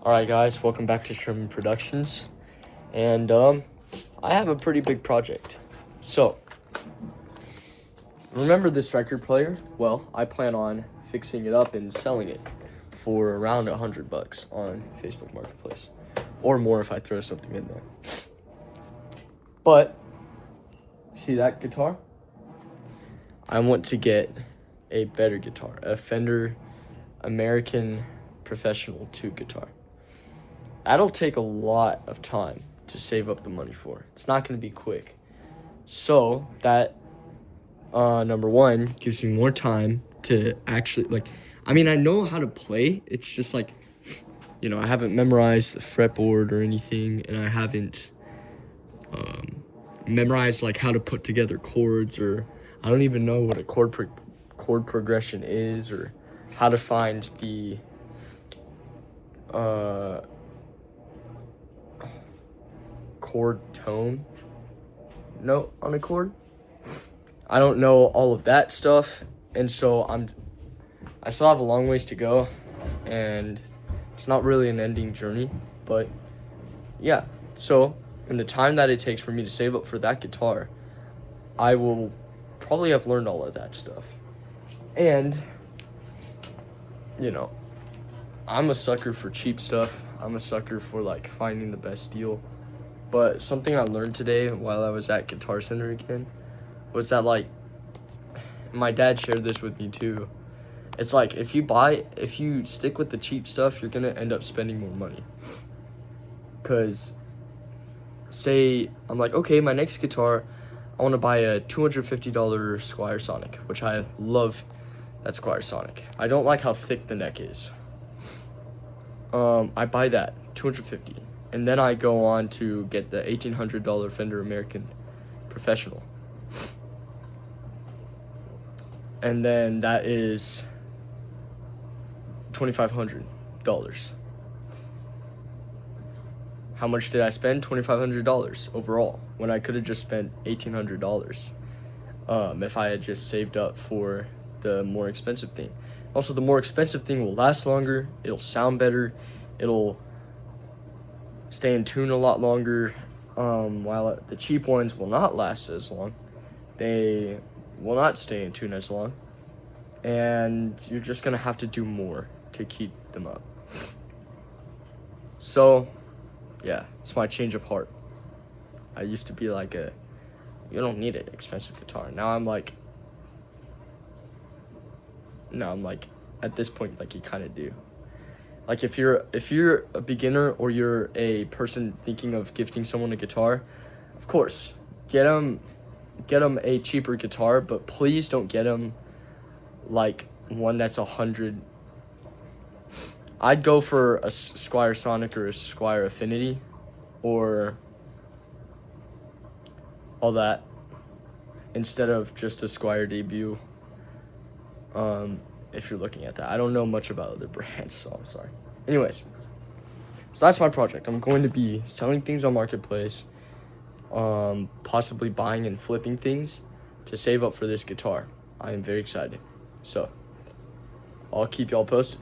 Alright guys, welcome back to Sherman Productions. And I have a pretty big project. So, remember this record player? Well, I plan on fixing it up and selling it for around $100 on Facebook Marketplace. Or more if I throw something in there. But, see that guitar? I want to get a better guitar, a Fender American Professional 2 guitar. That'll take a lot of time to save up the money for. It's not going to be quick. So that, number one, gives me more time to actually, I know how to play. It's just I haven't memorized the fretboard or anything, and I haven't memorized, how to put together chords, or I don't even know what a chord progression is, or how to find the, chord tone note on a chord. I don't know all of that stuff, and so I still have a long ways to go, and it's not really an ending journey, but yeah. So in the time that it takes for me to save up for that guitar, I will probably have learned all of that stuff. And I'm a sucker for cheap stuff. I'm a sucker for finding the best deal. But something I learned today while I was at Guitar Center again was that my dad shared this with me too. It's if you stick with the cheap stuff, you're gonna end up spending more money. Cause say I'm okay, my next guitar, I want to buy a $250 Squier Sonic, which I love that Squier Sonic. I don't like how thick the neck is. I buy that $250, and then I go on to get the $1,800 Fender American Professional, and then that is $2,500. How much did I spend? $2,500 overall, when I could have just spent $1,800 if I had just saved up for the more expensive thing. Also, the more expensive thing will last longer, it'll sound better, it'll stay in tune a lot longer, while the cheap ones will not last as long. They will not stay in tune as long, and you're just gonna have to do more to keep them up. So yeah, it's my change of heart. I used to be you don't need an expensive guitar. Now I'm at this point, you kind of do. If you're a beginner, or you're a person thinking of gifting someone a guitar, of course, get them a cheaper guitar, but please don't get them one that's 100. I'd go for a Squier Sonic or a Squier Affinity, or all that, instead of just a Squier Debut. If you're looking at that, I don't know much about other brands, so I'm sorry. Anyways, so that's my project. I'm going to be selling things on Marketplace, possibly buying and flipping things to save up for this guitar. I am very excited. So I'll keep y'all posted.